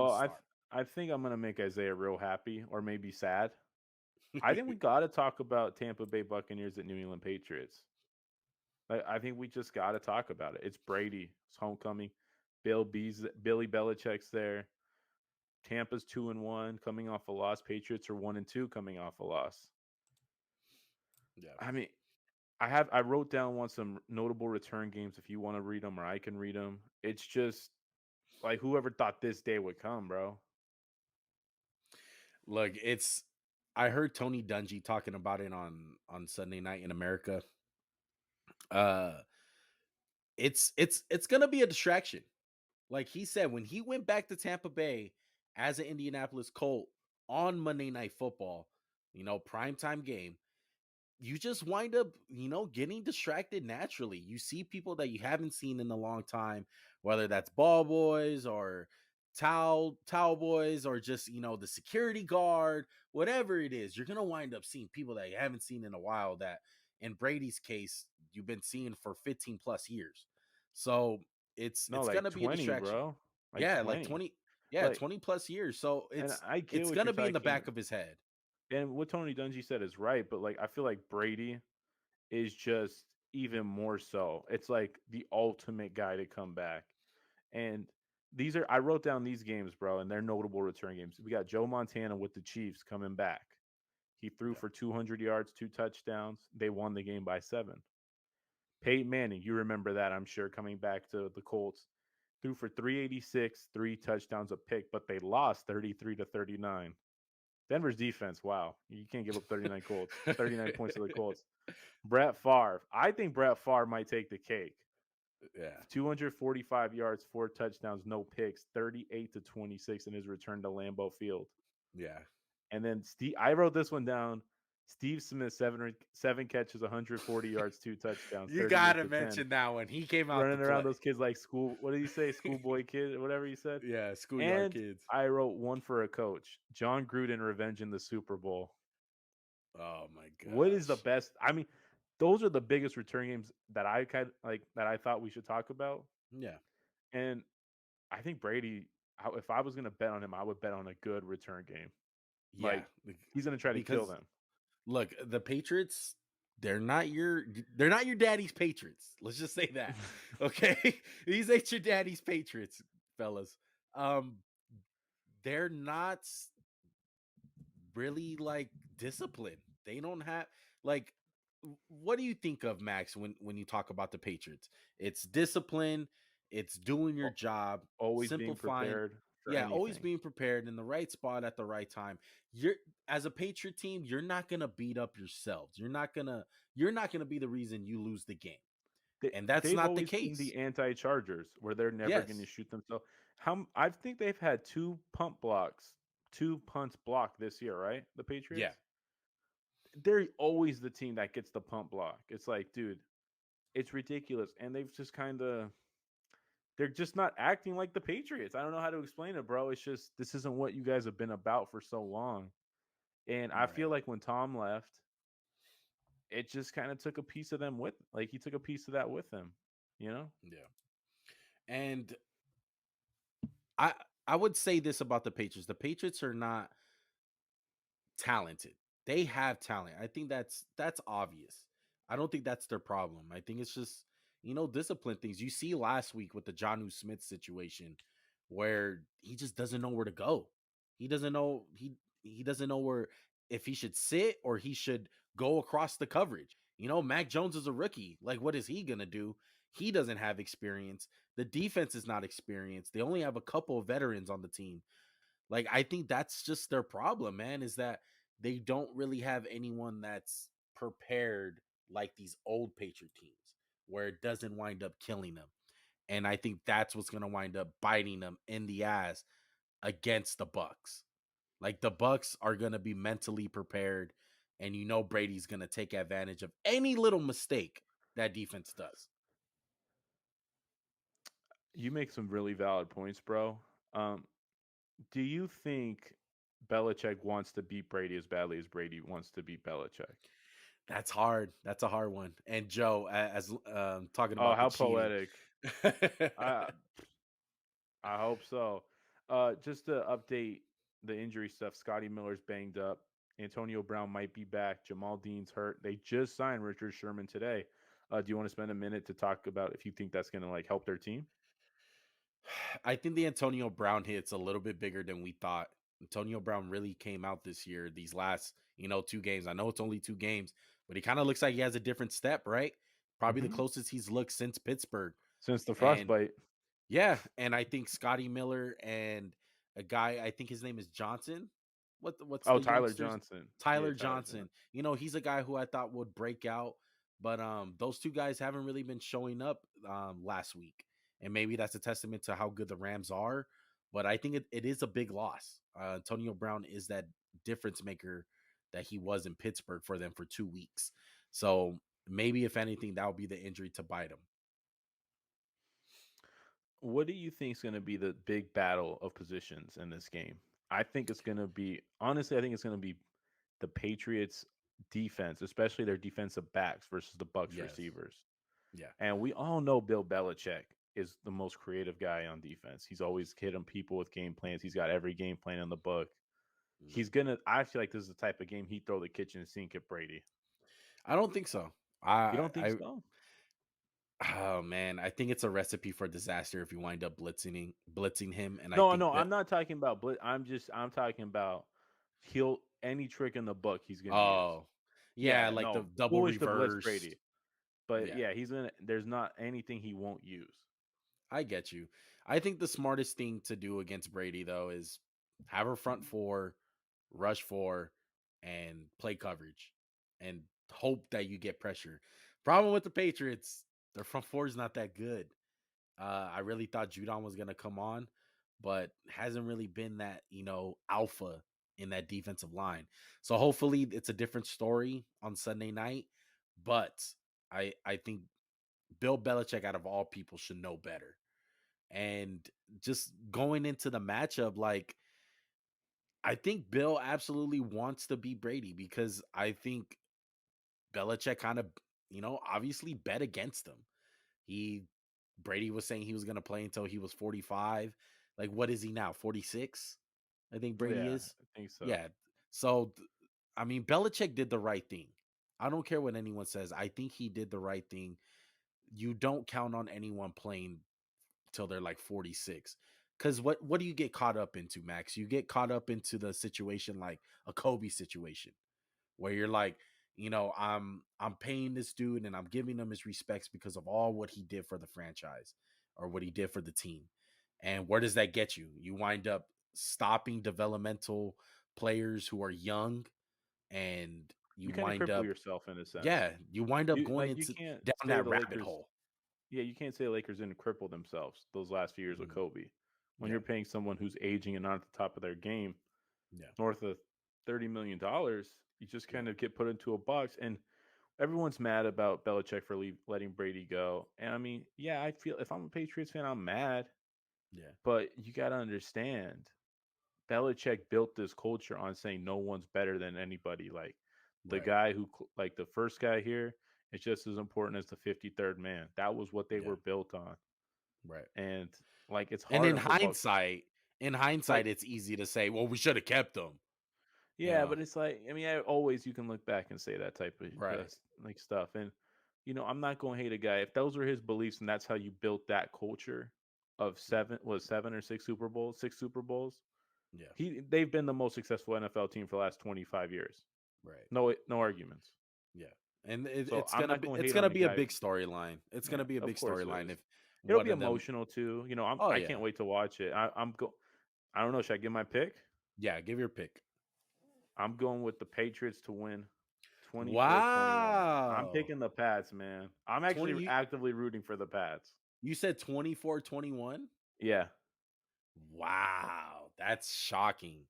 Well, start. I think I'm gonna make Isaiah real happy or maybe sad. I think we gotta talk about Tampa Bay Buccaneers at New England Patriots. I think we just gotta talk about it. It's Brady, it's homecoming. Billy Belichick's there. Tampa's 2-1 coming off a loss. Patriots are 1-2 coming off a loss. Yeah. I mean, I wrote down some notable return games if you want to read them or I can read them. It's just like whoever thought this day would come, bro. Look, I heard Tony Dungy talking about it on Sunday Night in America. Uh it's gonna be a distraction. Like he said, when he went back to Tampa Bay as an Indianapolis Colt on Monday Night Football, primetime game, you just wind up, getting distracted naturally. You see people that you haven't seen in a long time, whether that's ball boys or towel boys or just, the security guard, whatever it is, you're gonna wind up seeing people that you haven't seen in a while that in Brady's case, you've been seeing for 15 plus years. So No, it's like gonna be a 20, distraction. bro. Like Yeah, like 20. 20, yeah, Like, 20 plus years. So and it's I get it's what you're gonna be in the back talking. of his head. And what Tony Dungy said is right, but like I feel like Brady is just even more so. It's like the ultimate guy to come back. And I wrote down these games, bro, and they're notable return games. We got Joe Montana with the Chiefs coming back. He threw Yeah. for 200 yards, 2 touchdowns. They won the game by 7. Peyton Manning, you remember that, I'm sure, coming back to the Colts. Threw for 386, 3 touchdowns, a pick, but they lost 33-39. Denver's defense, wow. You can't give up 39 points to the Colts. Brett Favre. I think Brett Favre might take the cake. Yeah. 245 yards, 4 touchdowns, no picks, 38-26 in his return to Lambeau Field. Yeah. And then I wrote this one down. Steve Smith, seven catches, 140 yards, 2 touchdowns, You 38 gotta to 10. mention that one. He came out to Running around play. those kids like school. What did he say? Schoolboy kid, whatever he said. Yeah, schoolyard And kids. I wrote one for a coach. John Gruden revenge in the Super Bowl. Oh my What is the gosh. best? I mean, those are the biggest return games that I kind like that I thought we should talk about. Yeah. And I think Brady, if I was going to bet on him, I would bet on a good return game. Yeah. Like he's going to try to kill Because them. look, the Patriots, they're not your daddy's Patriots. Let's just say that. Okay. These ain't your daddy's Patriots, fellas. Um, they're not really like disciplined. They don't have like what do you think of, Max, when you talk about the Patriots? It's discipline, it's doing your Al- job, Always being simplifying. prepared for Yeah, always anything. being prepared in the right spot at the right time. You're as a Patriot team, you're not gonna beat up yourselves. You're not gonna be the reason you lose the game. And that's They've not the always been case. the anti-Chargers, where they're never going to Yes. shoot themselves. I think they've had two punts blocked this year, right? The Yeah. Patriots. They're always the team that gets the punt block. It's like, dude, it's ridiculous, and they've just kind of they're just not acting like the Patriots. I don't know how to explain it, bro. It's just this isn't what you guys have been about for so long, and I feel Right. like when Tom left, it just kind of took a piece of them with, like he took a piece of that with him, you know. Yeah. And I I would say this about the Patriots. The Patriots are not talented. They have talent. I think that's obvious. I don't think that's their problem. I think it's just, discipline things. You see last week with the Johnu Smith situation where he just doesn't know where to go. He doesn't know where if he should sit or he should go across the coverage. Mac Jones is a rookie. Like, what is he gonna do? He doesn't have experience. The defense is not experienced. They only have a couple of veterans on the team. Like, I think that's just their problem, man, is that they don't really have anyone that's prepared like these old Patriot teams where it doesn't wind up killing them. And I think that's what's going to wind up biting them in the ass against the Bucks. Like the Bucks are going to be mentally prepared and Brady's going to take advantage of any little mistake that defense does. You make some really valid points, bro. Um, do you think Belichick wants to beat Brady as badly as Brady wants to beat Belichick? That's hard. That's a hard one. And Joe, as talking Oh, about the how cheating. poetic! I I hope so. Just to update the injury stuff, Scotty Miller's banged up. Antonio Brown might be back. Jamal Dean's hurt. They just signed Richard Sherman today. Do you want to spend a minute to talk about if you think that's going to like help their team? I think the Antonio Brown hit's a little bit bigger than we thought. Antonio Brown really came out this year, these last, 2 games. I know it's only 2 games, but he kind of looks like he has a different step, right? Probably the Hmm. closest he's looked since Pittsburgh. Since the And frostbite. yeah, and I think Scotty Miller and a guy, I think his name is Johnson. What's Oh, the Tyler youngsters? Johnson. Yeah, Tyler Tyler Johnson. Johnson. He's a guy who I thought would break out, but those two guys haven't really been showing up last week. And maybe that's a testament to how good the Rams are. But I think it is a big loss. Antonio Brown is that difference maker that he was in Pittsburgh for them for 2 weeks. So maybe if anything, that would be the injury to bite him. What do you think is going to be the big battle of positions in this game? I think it's going to be, honestly, I think it's going to be the Patriots defense, especially their defensive backs versus the Bucks Yes. receivers. Yeah. And we all know Bill Belichick is the most creative guy on defense. He's always hitting people with game plans. He's got every game plan in the book. Mm. He's gonna. I feel like this is the type of game he'd throw the kitchen sink at Brady. I don't think so. You I don't think I so? oh man, I think it's a recipe for disaster if you wind up blitzing him. And I No, think no. that I'm not talking about blitz. I'm talking about he'll any trick in the book he's gonna use. oh yeah, Yeah, like the no, double foolish to blitz reverse. Brady. But Yeah, yeah, he's gonna. There's not anything he won't use. I get you. I think the smartest thing to do against Brady though is have a front four, rush four, and play coverage, and hope that you get pressure. Problem with the Patriots, their front four is not that good. I really thought Judon was gonna come on, but hasn't really been that alpha in that defensive line. So hopefully it's a different story on Sunday night. But I think Bill Belichick, out of all people, should know better. And just going into the matchup, like I think Bill absolutely wants to beat Brady because I think Belichick kind of obviously bet against him. He Brady was saying he was going to play until he was 45. Like what is he now? 46? I think Brady Yeah, is. I think so. Yeah. So I mean Belichick did the right thing. I don't care what anyone says. I think he did the right thing. You don't count on anyone playing till they're like 46. Cuz what do you get caught up into, Max? You get caught up into the situation like a Kobe situation where you're like, I'm paying this dude and I'm giving him his respects because of all what he did for the franchise or what he did for the team. And where does that get you? You wind up stopping developmental players who are young, and you You kind of wind cripple up yourself in a sense. yeah, you wind up You going like you into can't down say that the rabbit Lakers. hole. Yeah, you can't say the Lakers didn't cripple themselves those last few years with Mhm. Kobe. When Yeah. you're paying someone who's aging and not at the top of their game, Yeah. north of $30 million, you just Yeah. kind of get put into a box. And everyone's mad about Belichick for letting Brady go. And I mean, yeah, I feel if I'm a Patriots fan, I'm mad. Yeah. But you got to understand, Belichick built this culture on saying no one's better than anybody. Like the Right. guy who, like the first guy here, is just as important as the 53rd man. That was what they Yeah. were built on. Right. And like it's And hard in football. in Like hindsight, it's easy to say, well, we should have kept them. You yeah, know. but it's like I mean, always you can look back and say that type of Right. like stuff. And I'm not going to hate a guy if those were his beliefs and that's how you built that culture of seven or six Super Bowls. Yeah. They've been the most successful NFL team for the last 25 years. Right. No arguments. Yeah. And So I'm not going to it's hate on gonna the be a guy. big storyline. It's Yeah, gonna be a of big course it storyline is. if It'll one be of them. emotional too. Oh I can't yeah. wait to watch it. I don't know. Should I give my pick? Yeah, give your pick. I'm going with the Patriots to win 24-21. I'm Wow. picking the Pats, man. I'm 20 actually actively rooting for the Pats. you said 24-21? Yeah. Wow. That's shocking.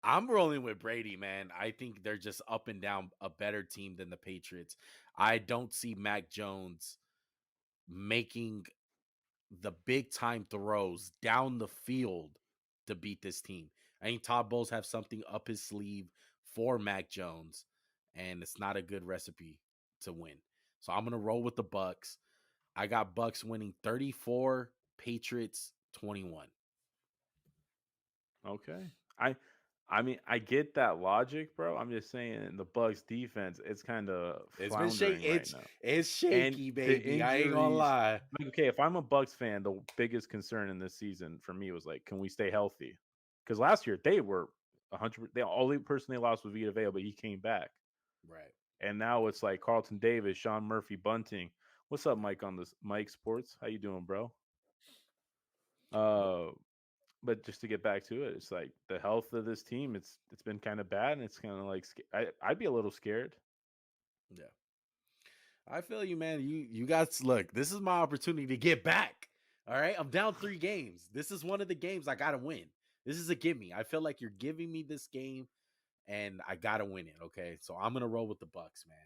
I'm rolling with Brady, man. I think they're just up and down a better team than the Patriots. I don't see Mac Jones making the big time throws down the field to beat this team. I think Todd Bowles have something up his sleeve for Mac Jones, and it's not a good recipe to win. So I'm gonna roll with the Bucks. I got Bucks winning 34, Patriots 21. Okay. I I mean, I get that logic, bro. I'm just saying the Bucks defense, it's kind of It's been floundering right now. it's And shaky, the baby. I ain't gonna injuries, lie. like, okay, if I'm a Bucks fan, the biggest concern in this season for me was like, can we stay healthy? Because last year they were 100. The only person they lost was Vita Vea, but he came back. Right. And now it's like Carlton Davis, Sean Murphy, Bunting. What's up, Mike? On this, Mike Sports. How you doing, bro? But Uh, but just to get back to it, it's like the health of this team. It's been kind of bad, and it's kind of like I'd be a little scared. yeah. I feel you, man. You guys look, this is my opportunity to get back. All right. I'm down 3 games. This is one of the games I gotta win. This is a gimme. I feel like you're giving me this game and I gotta win it. Okay. So I'm gonna roll with the Bucks, man.